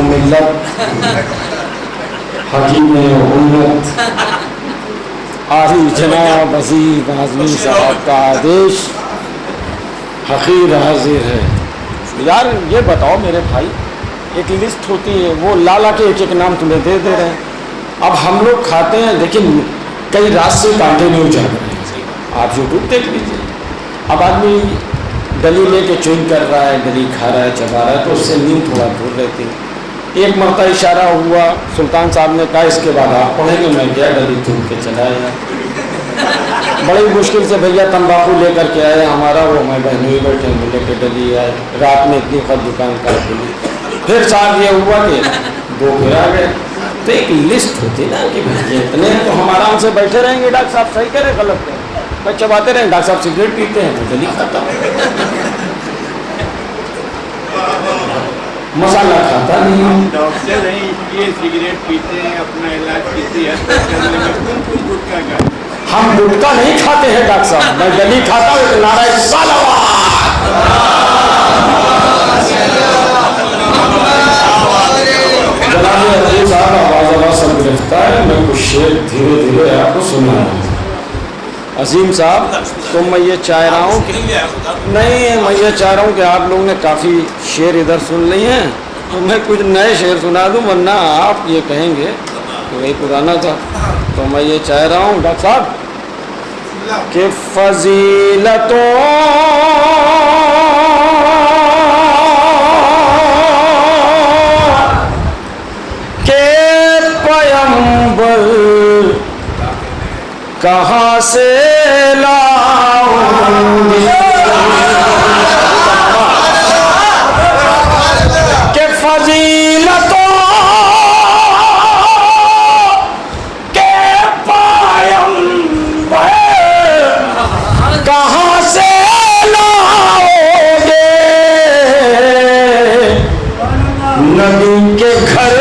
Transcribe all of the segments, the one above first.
मिल्लत हकीम उम्मत आली जनाब अजीज आज़मी साहब का आदेश हकीर हाजिर है। यार ये बताओ मेरे भाई, एक लिस्ट होती है, वो लाला के एक एक नाम तुम्हें दे रहे हैं। अब हम लोग खाते हैं, लेकिन कई रात से कंटिन्यू चल रहे हैं। आप यूट्यूब देख लीजिए, अब आदमी डली लेके चुन कर रहा है, डली खा रहा है, चबा रहा है, तो उससे नींद थोड़ा दूर रहती है। एक मरता इशारा हुआ, सुल्तान साहब ने कहा इसके बाद आप पढ़ेंगे। मैं गया, डली चुन के चला आया। बड़ी मुश्किल से भैया तंबाकू लेकर के आए हमारा, वो मैं बहनों ही बैठे मिले के डली आए। रात में इतनी खत दुकान कर खुली, फिर साहब ये हुआ कि दो फिर आ गए। तो एक लिस्ट होती ना कि भैया इतने तो हम आराम से बैठे रहेंगे, डॉक्टर साहब सही करें गलत करें, मैं चबाते रहें, डॉक्टर साहब सिगरेट पीते हैं, मैं डली खाता हूँ, मसाला खाता नहीं हूँ। डॉक्टर हैं ये सिगरेट पीते हैं, अपना इलाज किसी हद तक करने में तुम कुछ गुटखा खाते। हम गुटखा नहीं खाते हैं डॉक्टर साहब, मैं डली खाता हूँ। एक नारा सब गिरफ्तार है। मैं कुछ शेर धीरे धीरे आपको सुना रहा हूँ। अजीम साहब, तो मैं ये चाह रहा हूँ कि नहीं, मैं ये चाह रहा हूँ कि आप लोगों ने काफ़ी शेर इधर सुन लिए हैं, तो मैं कुछ नए शेर सुना दूँ, वरना आप ये कहेंगे कि वही पुराना था। तो मैं ये चाह रहा हूँ डॉक्टर साहब कि फजीलतों कहाँ से लाऊंगी के फजीलतों के पैगंबर कहाँ से लाओगे, नबी के घर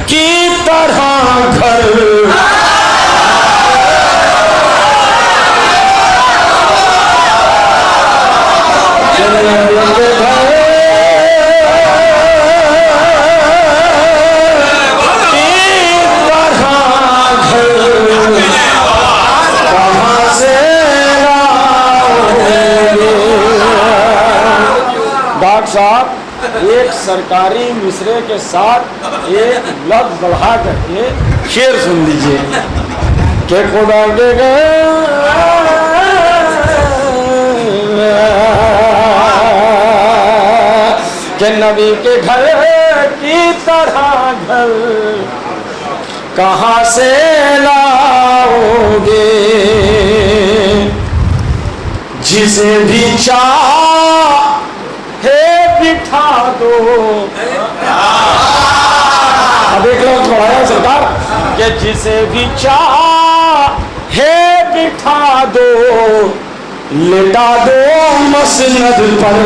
की तरह घर साहब एक सरकारी मिसरे के साथ एक लफ्ज बढ़ा करके शेर सुन लीजिए कि खुदा के के नबी के घर की तरह घर कहाँ से लाओगे, जिसे भी बिठा दो। अब एक लोग बढ़ाया सरकार कि जिसे भी चाहे बिठा दो, लेटा दो मसनद पर,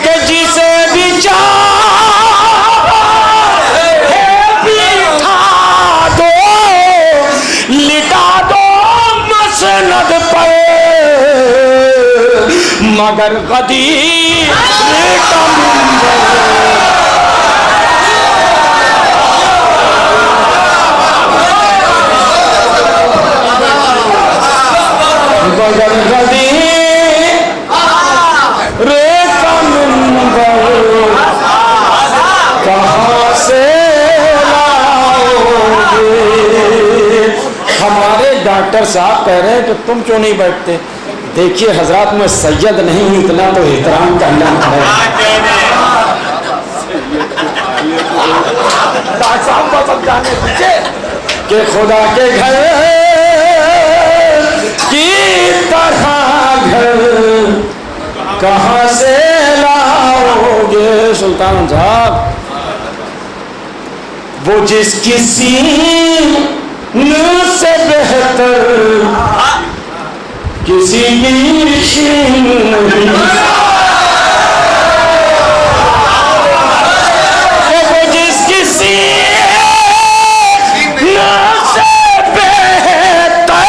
कि जिसे भी मगर गदीर का मगर गदीर का मिंबर कहाँ से लाओगे। हमारे डॉक्टर साहब कह रहे हैं कि तुम क्यों नहीं बैठते। देखिए हजरात, मैं सैयद नहीं हूँ, इतना तो एहतराम करना है। डॉक्टर साहब को समझाने दीजिए कि खुदा के घर की तरह घर कहाँ से लाओगे। सुल्तान साहब, वो जिस किसी से बेहतर किसी की नहीं, वो जिस किसी से बेहतर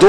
2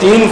3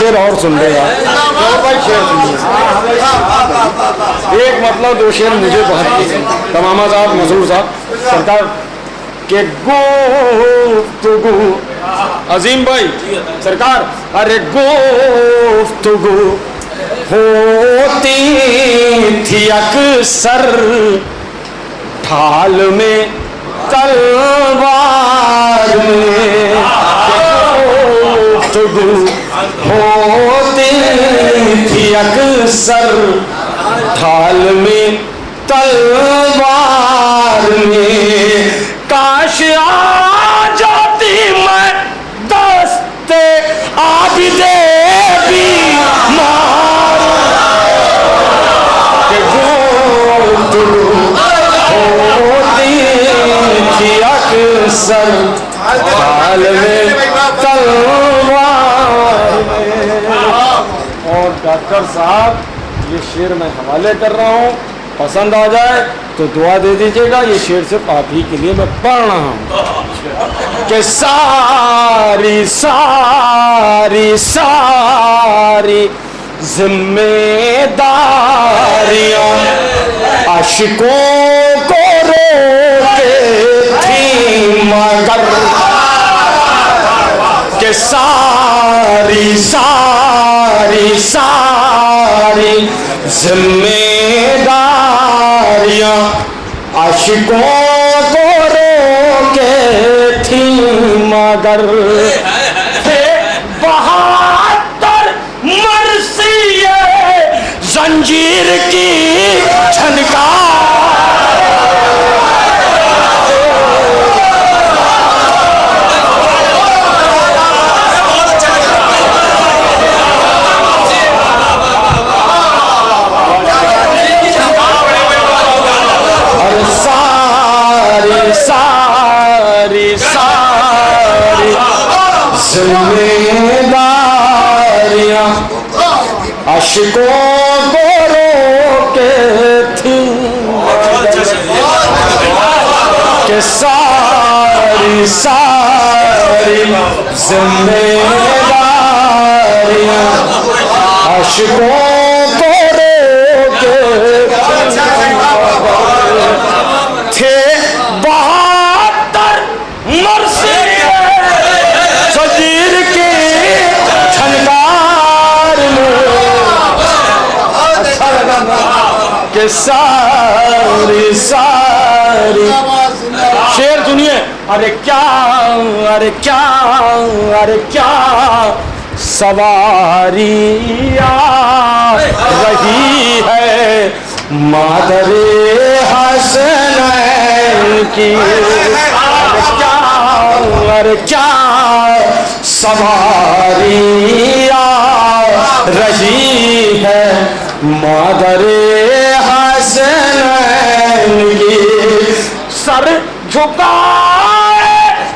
शेर और सुन ले यार, भाई शेर सुनिए। एक मतलब दो शेर मुझे बहुत पसंद, तमामा साहब, मसूर साहब, सरकार के गुफ्तगू, अजीम भाई सरकार, अरे गुफ्तगू होती थी अक्सर ढाल में तलवार में, गुफ्तगू होती थी अक्सर ढाल में तलवार में, काश आ जाती मैं दस्ते आबिदे बीमार के गुफ्तगू होती थी अक्सर ढाल में तलवार में। और डॉक्टर साहब ये शेर मैं हवाले कर रहा हूँ, पसंद आ जाए तो दुआ दे दीजिएगा। ये शेर सिर्फ आप ही के लिए मैं पढ़ रहा हूँ कि सारी सारी सारी जिम्मेदारियां आशिकों को रोके थी मगर, कि सारी सारी सारी जिम्मेदारियां आशिकों को रोके थी मगर, थे 72 मरसिए जंजीर की झनकार, सारी सारी जिम्मेदारियां आशिकों को रोके थी कि सारी सारी जिम्मेदारियां आशिकों को रोके थे 72 मरसिए जंजीर की झनकार में। अच्छा लगा कि सारी सारी शेर सुनिए, अरे क्या अरे क्या अरे क्या सवारी आ रही है मादरे हसनैन की, अरे क्या सवारी आ रही है मादरे हसनैन की, सर झुकाए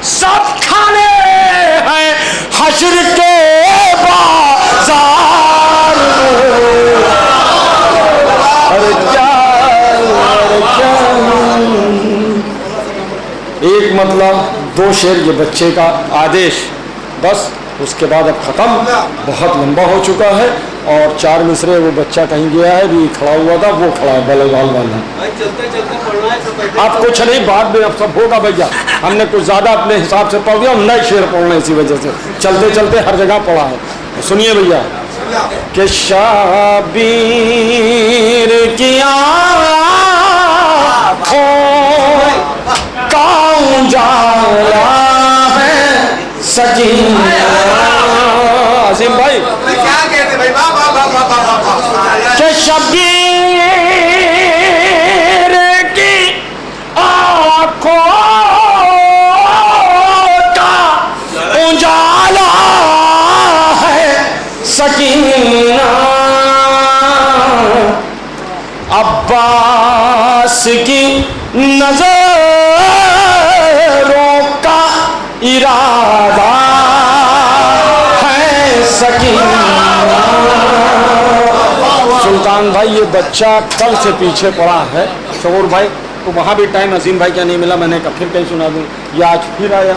सब खाने हैं हश्र के बाजार में। अरे क्या एक मतलब दो शेर ये बच्चे का आदेश, बस उसके बाद अब ख़त्म, बहुत लंबा हो चुका है। और 4 मिसरे वो बच्चा कहीं गया है, भी खड़ा हुआ था, वो खड़ा है बल्लेबाल वाला। अब कुछ नहीं, बाद में अब सब होगा भैया, हमने कुछ ज़्यादा अपने हिसाब से पढ़ दिया, हम नए शेर पढ़ना इसी वजह से, चलते चलते हर जगह पढ़ा है। सुनिए भैया कि शाबीर की आँखों का उजाला है सकीना। अजीम भाई क्या कहते भाई, कि शबीर की आँखों का उजाला है सकीना, अब्बास की नजरों का इरादा है सकीना। सुल्तान भाई ये बच्चा कल से पीछे पड़ा है, शोर भाई तो वहाँ भी टाइम अजीम भाई क्या नहीं मिला, मैंने कहा फिर कहीं सुना दूँ, ये आज फिर आया।